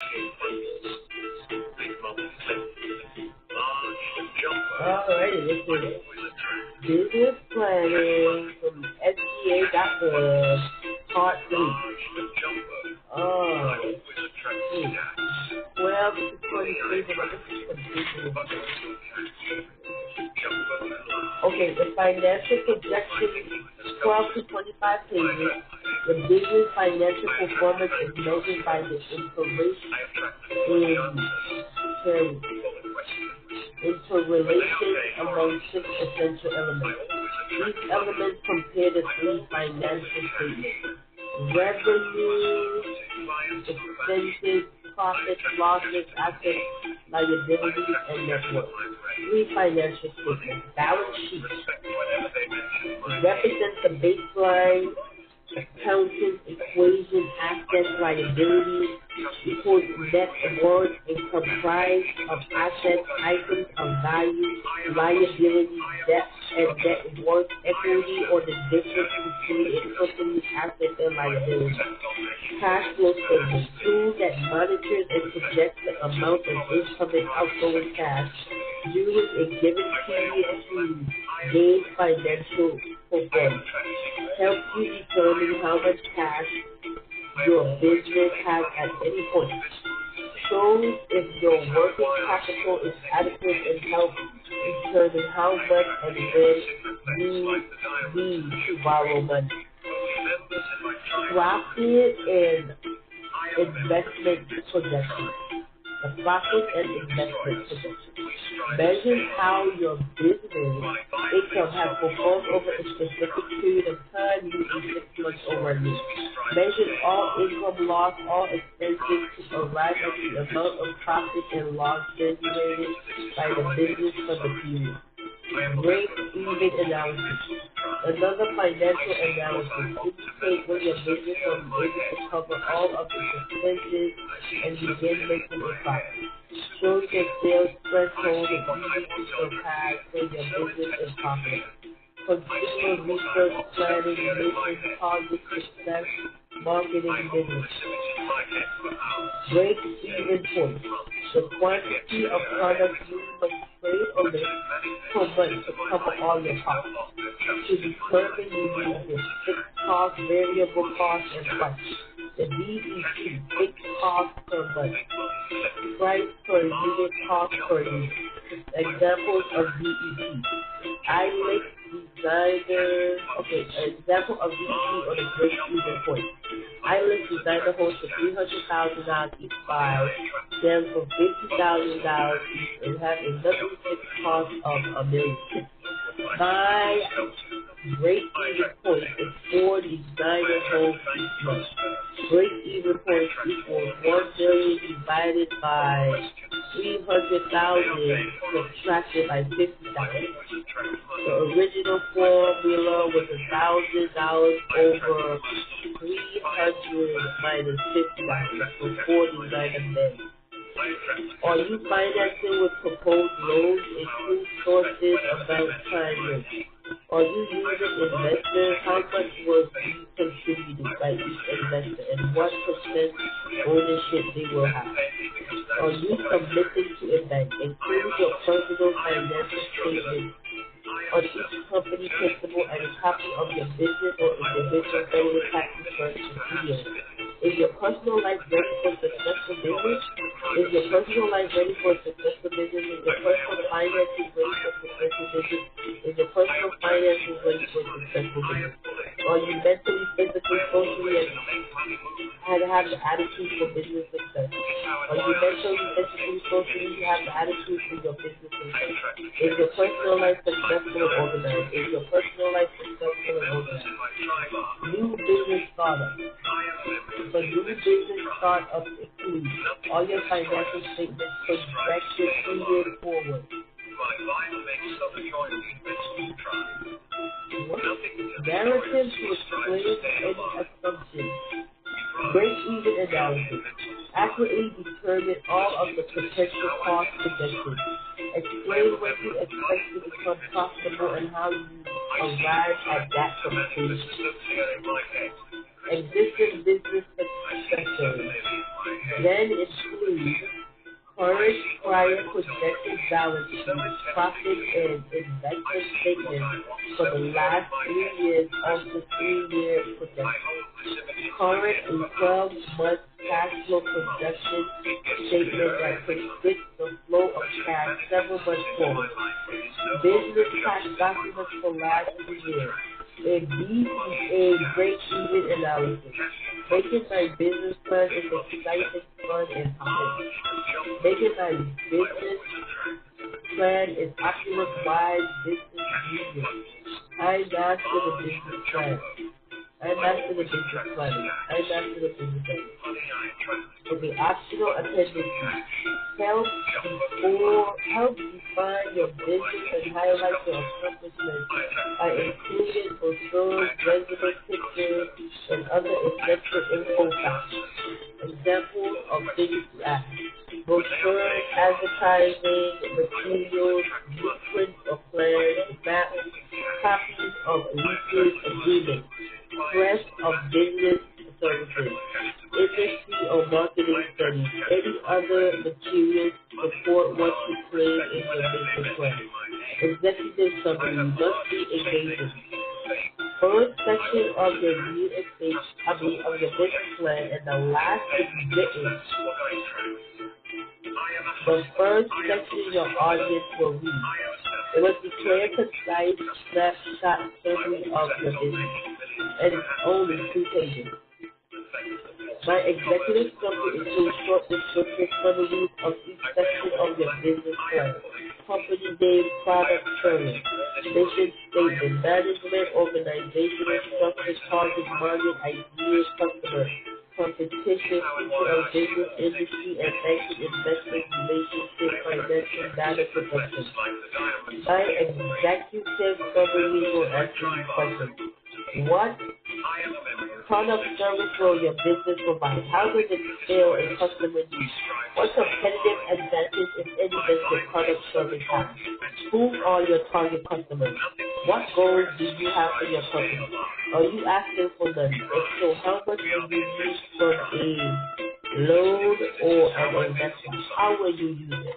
Alrighty, this is Business Planning from SBA.gov, Part 3. Oh, 12 to 23, okay, the financial projection, 12 to 25 pages. The business financial performance is measured by the interrelation among 6 essential elements. These elements compare the 3 financial statements: revenue, expenses, profits, losses, assets, liabilities, and net worth. 3 financial statements. Balance sheet represents the baseline accounting equation. Assets, liabilities equals net worth and comprised of assets, items of value, liabilities, debt, and net worth, equity, or the difference between a company's assets and liabilities. Cash flow statement, tool that monitors and projects the amount of income and outgoing cash during a given period to gauge financial performance. Helps you determine how much cash your business has at any point. Shows if your working capital is adequate and helps determine how much and when you need to borrow money. Profit and investment projections. The profit and investment projections measures how your business income has performed over a specific period of time, usually 6 months or a year. Measures all income loss, all expenses to arrive at the amount of profit and loss generated by the business for the period. Break-even analysis. Another financial analysis indicates when your business will be able to cover all of its expenses and begin making a profit. Shows your sales threshold and easy to surpass when your business is profitable. Consumer research, planning, mission, target, success, marketing, business. Break-even point. The quantity of products you must trade or list per month to cover all your costs. To determine you need your fixed cost, variable cost, and price. The VEP, fixed cost per month. Price per unit, cost per unit. Examples of VEP. Example of VEP on a break-even point. iList designer homes for $300,000 each buy, sell for $50,000 each, and have a monthly fixed cost of $1 million. My break-even point is 4 designer homes each month. Break-even point equals 1 million divided by 300,000 subtracted by 50,000. The original formula was $1,000 over 300 minus 50,000, so 4 designer beds. Are you financing with proposed loans, include sources, amount, time, risk? Are you using investors? How much was you contributed by each investor and what percent ownership they will have? Are you committing to a bank? Include your personal financial statement on each company principal and a copy of your business or individual federal tax return subsidiary. Is your personal life ready for successful business? Is your personal life ready for successful business? Is your personal finances ready for successful business? Is your personal finances ready for successful business? Are you mentally, physically, socially, and have the attitude for business success? Are you mentally, physically, socially, have the attitude for your business success? Is your personal life successful and organized? Is your personal life successful and organized? New business startup. The new business startup includes all your financial statements projected 2 years forward. Narrative to explain any assumptions. Break-even analysis. Accurately determine all of the potential cost projections. Explain when you expect to become profitable and how you arrive at that conclusion. Existing business success stories. then include current, prior, projected balance sheet, profit and investment statements for the last 3 years of the 3-year projection. Current and 12-month cash flow projection statement that predicts the flow of cash several months forward. Business cash documents for last 3 years. A BCA break-even analysis. Making my business plan is exciting, fun, and powerful. Making my business plan is Optimus-wide business union. I master the business plan. I master the business planning. I master the business planning. Okay, optional attendancy. Help define your business and highlight your accomplishments by including brochures, resume pictures, and other essential info facts. Examples of things to add: brochures, advertising, materials, blueprints of plans, maps, copies of leases, agreements, press of business services, industry or marketing studies, any other materials to support what you claim in your business plan. Executive summary must be engaging. First section of your real estate, of your business plan, and the last is written. The first section your audience will read. It must be clear, concise, snapshot summary of your business, and it's only 2 pages. My executive summary includes short descriptive summaries of each section of your business plan. Company name, product, service, mission statement, management, organizational structure, target market, ideas, customer, competition, future of business, industry, and banking, investment, relationship, financial, data production. My executive summary will answer these questions. What product service will your business provide? How does it fill a customer need? What competitive advantage, if any, does your product service have? Who are your target customers? What goals do you have for your company? Are you asking for money? If so, how much do you use from a loan or an investment? How will you use it?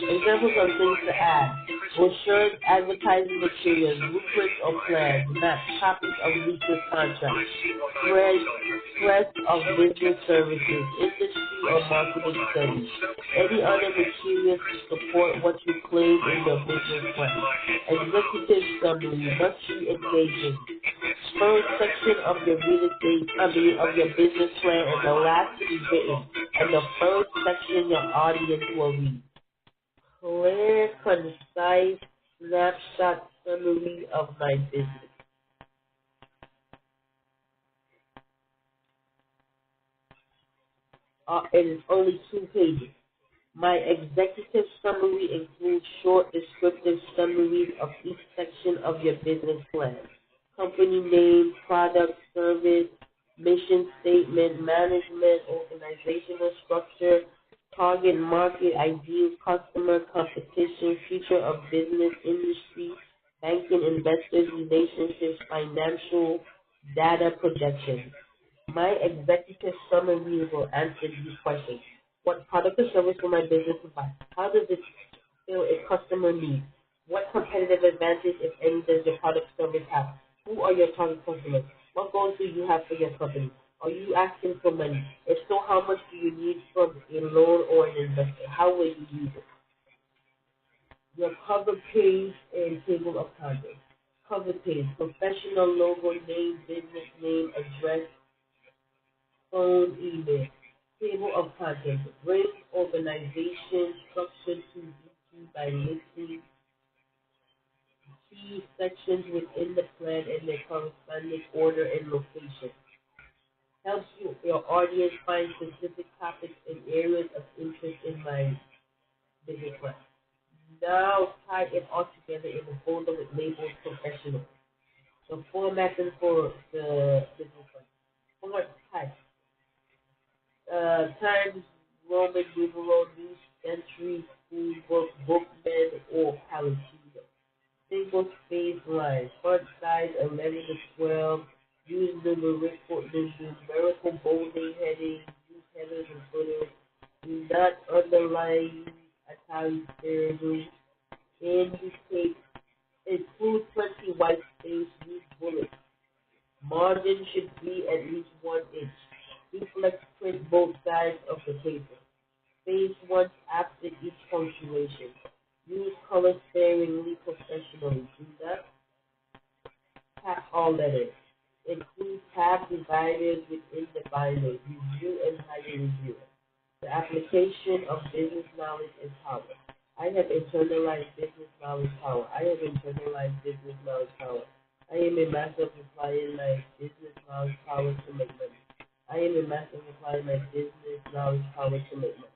Examples of things to add: brochures, advertising materials, blueprints or plans, maps, copies of leases contracts, press of business services, industry or marketing studies, any other materials to support what you claim in your business plan. Executive summary must be engaging. First section of your real estate, of your business plan, and the last to be written, and the first section your audience will read. Clear, concise, snapshot summary of my business. It is only 2 pages. My executive summary includes short descriptive summaries of each section of your business plan. Company name, product, service, mission statement, management, organizational structure, target market, ideal customer, competition, future of business, industry, banking, investors, relationships, financial, data projections. My executive summary will answer these questions. What product or service will my business provide? How does it fill a customer need? What competitive advantage, if any, does your product service have? Who are your target customers? What goals do you have for your company? Are you asking for money? If so, how much do you need from a loan or an investor? How will you use it? Your cover page and table of contents. Cover page: professional logo, name, business name, address, phone, email. Table of contents: bring organization structure to VP by listing key sections within the plan and their corresponding order and location. Helps your audience find specific topics and areas of interest in my business plan. Now tie it all together in a folder with labels professional. The formatting for the business plan. Format type. Times Roman numeral, news entry, school book, bookman, or palimpsest. Single space line. Font size 11 to 12. numerical bolding heading, use headers and footers, do not underline italically, indicate, include plenty white space, use bullets. Margin should be at least 1 inch. Reflex print both sides of the paper. Space once after each punctuation. Use color sparingly professionally. Do not tap all letters. Include tab dividers within the binder. Review and hide review. The application of business knowledge and power. I have internalized business knowledge power. I have internalized business knowledge power. I am a master of applying my business knowledge power to make money. I am a master of applying my business knowledge power to make money.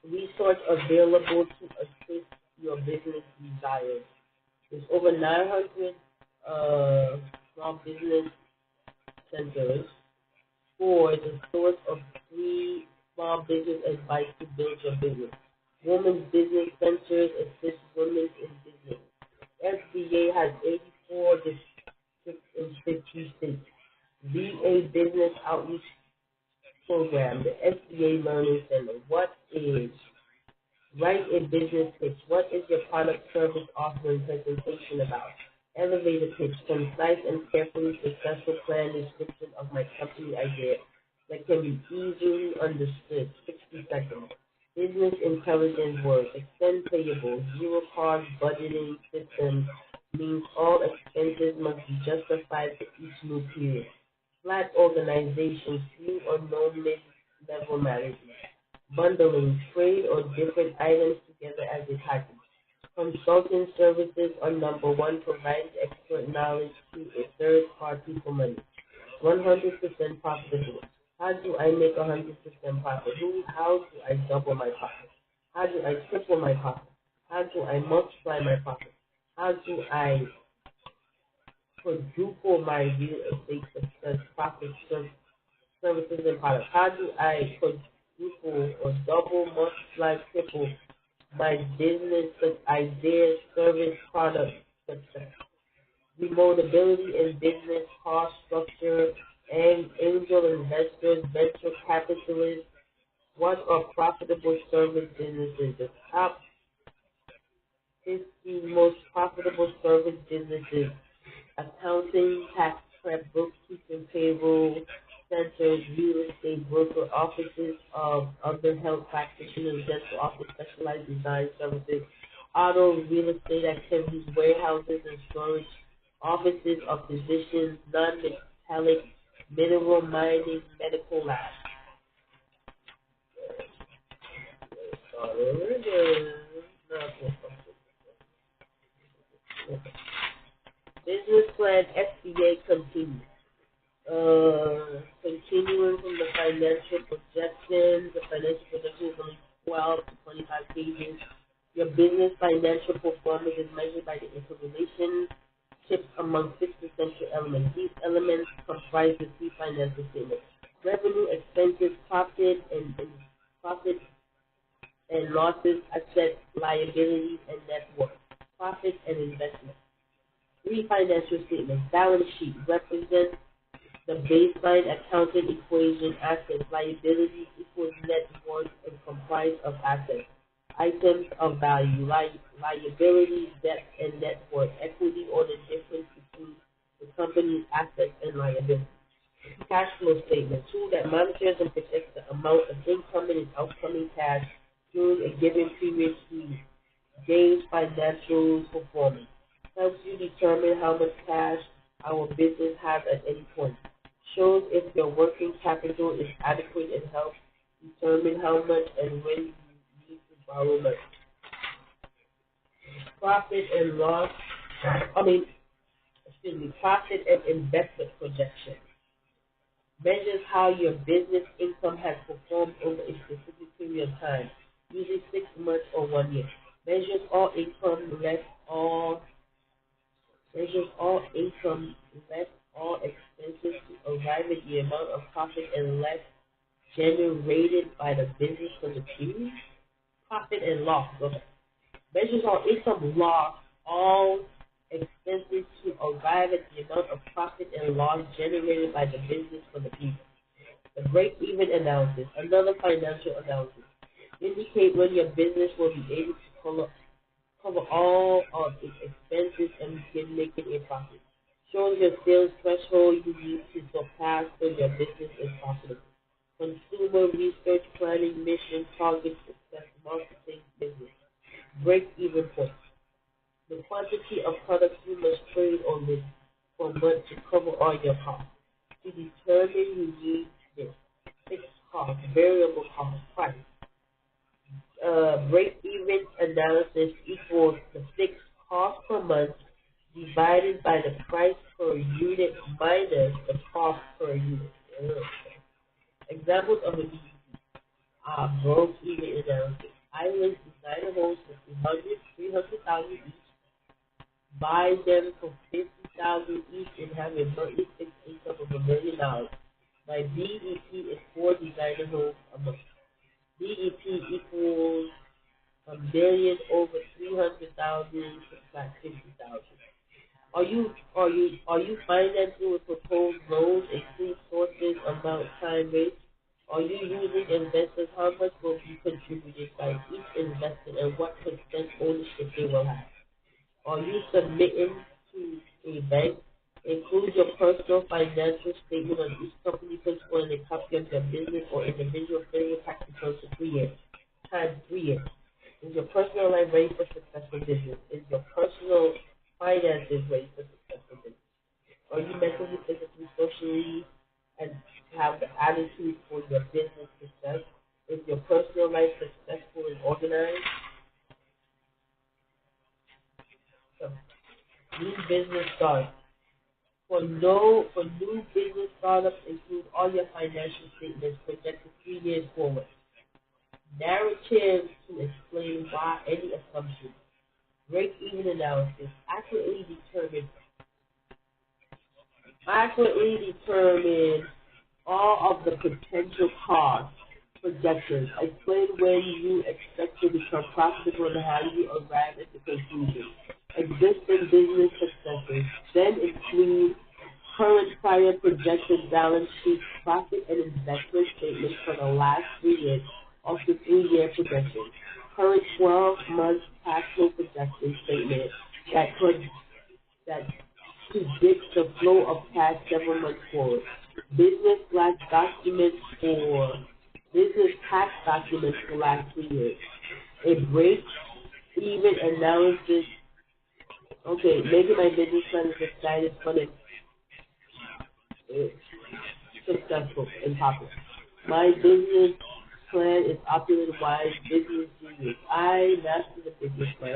Resource available to assist your business desires. There's over 900 small business centers for the source of free small business advice to build your business. Women's Business Centers assist women in business. SBA has 84 districts in 50 states. VA Business Outreach Program, the SBA Learning Center. What is Write a business pitch. What is your product, service, offering, presentation about? Elevator pitch. Concise and carefully successful plan description of my company idea that can be easily understood. 60 seconds. Business intelligence words. Extend payable. Zero cost budgeting system means all expenses must be justified for each new period. Flat organization. Few or no mid-level management. Bundling, trade or different items together as a package. Consulting services are number one, provides expert knowledge to a third party for money. 100% profitable. How do I make 100% profit? How do I double my profit? How do I triple my profit? How do I multiply my profit? How do I quadruple my real estate success, profit, services and products? How do I quadruple or double, multiply, triple my business idea, service, product success? Remotability in business, cost structure, and angel investors, venture capitalists. What are profitable service businesses? The top 50 most profitable service businesses: accounting, tax prep, bookkeeping, payroll centers, real estate broker, offices of other health practitioners, dental office, specialized design services, auto, real estate activities, warehouses and storage, offices of physicians, non-metallic, mineral mining, medical labs. Business plan SBA continues. Continuing from the financial projections, the financial projection is only 12 to 25 pages. Your business financial performance is measured by the interrelationships among 6 essential elements. These elements comprise the key financial statements: revenue, expenses, profit and losses, assets, liabilities, and net worth, profits and investments. 3 financial statements. Balance sheet represents the baseline accounting equation: assets, liabilities equals net worth and comprised of assets. Items of value: liabilities, debt, and net worth. Equity or the difference between the company's assets and liabilities. Cash flow statement: tool that monitors and projects the amount of incoming and outgoing cash during a given period to gauge financial performance. Helps you determine how much cash our business has at any point. Shows if your working capital is adequate and helps determine how much and when you need to borrow money. Profit and loss, profit and investment projection. Measures how your business income has performed over a specific period of time, usually 6 months or 1 year. Measures all income less all expenses to arrive at the amount of profit and less generated by the business for the period. Profit and loss. Okay. Measures all income loss, all expenses to arrive at the amount of profit and loss generated by the business for the people. The break-even analysis, another financial analysis, indicate when your business will be able to cover all of its expenses and begin making a profit. Shows your sales threshold you need to surpass so your business is profitable. Consumer research, planning, mission, target, success, marketing, business. Break-even point. The quantity of products you must trade or list per month to cover all your costs. To determine you need this. Fixed cost, variable cost, price. Break-even analysis equals the fixed cost per month divided by the price per unit minus the cost per unit. Examples of a BEP are break-even analysis. I list designer homes for 300,000 each, buy them for 50,000 each, and have a monthly fixed income of $1 million. My BEP is 4 designer homes a month. BEP equals $1 million over 300,000 subtract 50,000. Are you financing with proposed loans, include sources, amount, time, rate? Are you using investors? How much will be contributed by each investor and what percent ownership they will have? Are you submitting to a bank? Include your personal financial statement on each company principal and a copy of your business or individual federal tax returns for 3 years. Times 3 years. Is your personal life ready for successful business? Is your personal finances ready for successful business? Are you mentally, physically, socially, and have the attitude for your business success? Is your personal life successful and organized? So, new business start. For new business startups, include all your financial statements projected 3 years forward. Narratives to explain why any assumption. Break-even analysis. Accurately determine all of the potential costs projections. Explain when you expect to become profitable and how you arrive at the conclusion. Existing business successes. Then include current prior projected balance sheet, profit and investment statements for the last 3 years of the 3-year projection. Current 12-month cash flow projection statement that predicts the flow of cash several months forward. Business tax documents for the last 3 years. A break-even analysis. Okay, maybe my business plan is decided for the successful and popular. My business plan is opulent, wise, business genius. I master the business plan.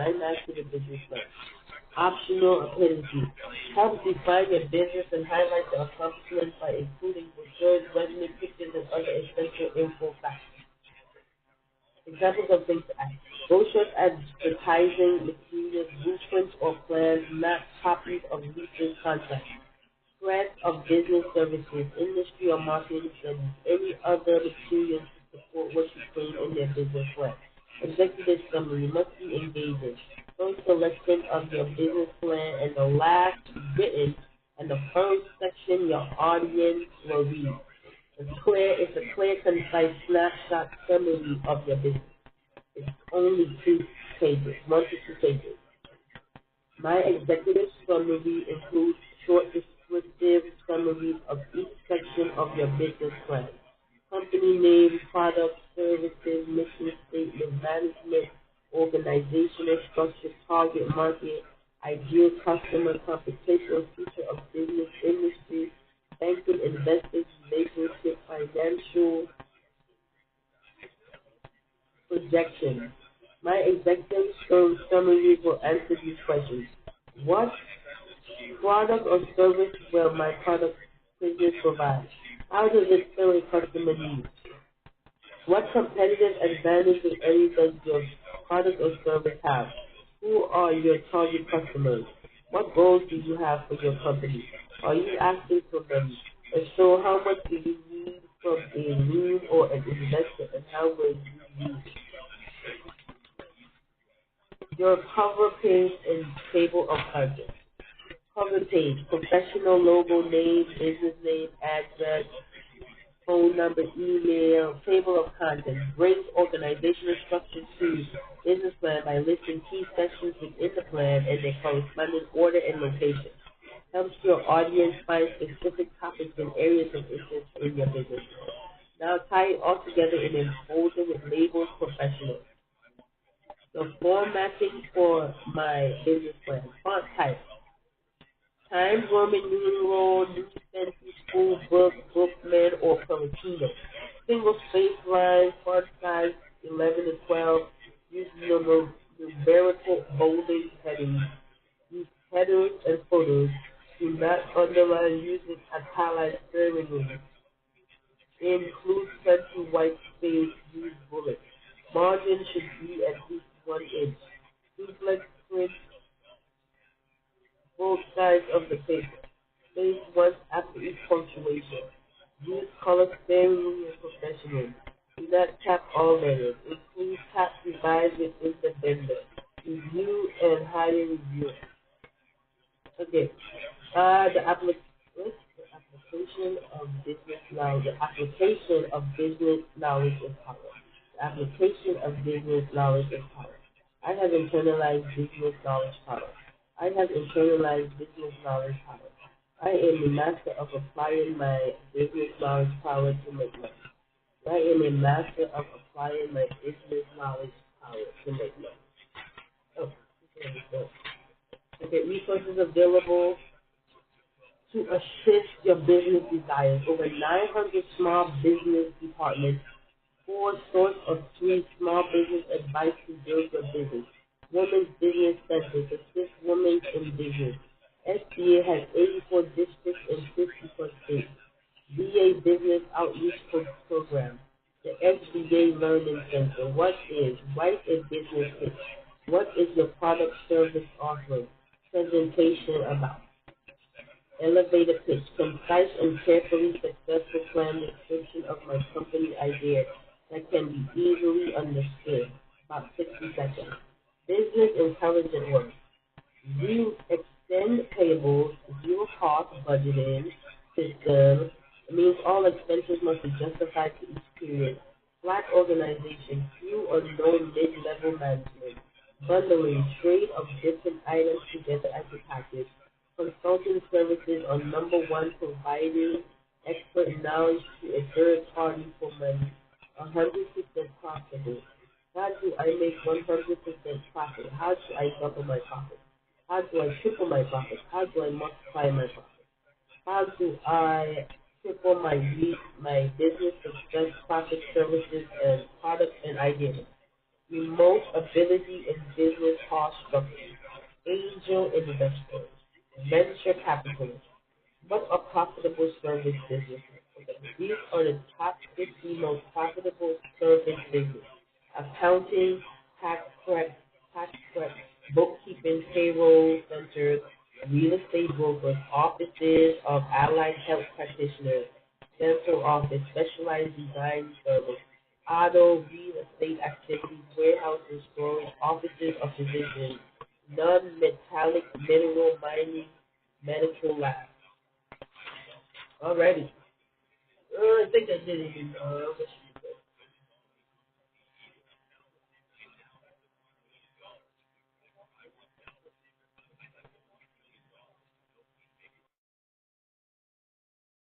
Optional appendices. Help define your business and highlight the accomplishments by including brochures, resume pictures, and other essential info facts. Examples of things to add. Brochures, advertising materials, blueprints or plans, map copies of leases, contracts. Threat of business services, industry or marketing studies, any other materials to support what you claim in their business plan. Executive summary must be engaging. First selection of your business plan and the last written and the first section your audience will read. It's a clear, concise snapshot summary of your business. It's only 2 pages, 1 to 2 pages. My executive summary includes short descriptive summaries of each section of your business plan. Company name, products, services, mission statement, management, organizational structure, target market, ideal customer, competition, future of business, industry, banking, investors, relationship, financial projections. My executive summary will answer these questions. What product or service will my product business provide? How does it fill a customer need? What competitive advantage, if any, does your product or service have? Who are your target customers? What goals do you have for your company? Are you asking for money? If so, how much do you need from a lead or an investor, and how will you use it? Your cover page and table of contents. Cover page, professional logo, name, business name, address, phone number, email, table of contents, brings organizational structure to business plan by listing key sections within the plan and their corresponding order and location. Helps your audience find specific topics and areas of interest in your business. Now tie it all together in a folder with labels professional. The formatting for my business plan. Font type. Times Roman numeral, New Century School Book, Bookman, or Pelotino. Single space line, font size 11 to 12. Use numerical bolding headings. Use headers and photos. Do not underline using italicized sparingly. Include plenty white space. Use bullets. Margin should be at least 1 inch. Duplex print both sides of the paper. Space once after each punctuation. Use color sparingly and professionally. Do not tap all letters. Include tap revise within the bender. Review and hire review. Okay. The application of business knowledge. The application of business knowledge is power. The application of business knowledge is power. I have internalized business knowledge power. I have internalized business knowledge power. I am a master of applying my business knowledge power to make money. I am a master of applying my business knowledge power to make money. Oh, okay, resources available to assist your business desires. Over 900 small business departments. 4 source of 3 small business advice to build your business. Women's Business Centers assist women in business. SBA has 84 districts and 54 states. VA Business Outreach Program. The SBA Learning Center. Write a business pitch. What is your product service offering? Presentation about. Elevator pitch. Concise and carefully successful plan description of my company idea that can be easily understood. About 60 seconds. Business intelligent work. Extend payables, zero cost budgeting system. It means all expenses must be justified to each period. Flat organization, few or no mid-level management. Bundling, trade of different items together as a package. Consulting services are number 1, providing expert knowledge to a third party for money. 100% profitable. How do I make 100% profit? How do I double my profit? How do I triple my profit? How do I multiply my profit? How do I triple my business success, profit, services, and products and ideas? Remote ability and business cost structure. Angel investors. Venture capitalists. What are profitable service businesses? Okay. These are the top 50 most profitable service businesses. Accounting, tax prep, bookkeeping, payroll centers, real estate brokers, offices of allied health practitioners, dental office, specialized design service, auto, real estate activities, warehouses, storage, offices of physicians, non-metallic mineral mining, medical labs. Alrighty. I think I did it.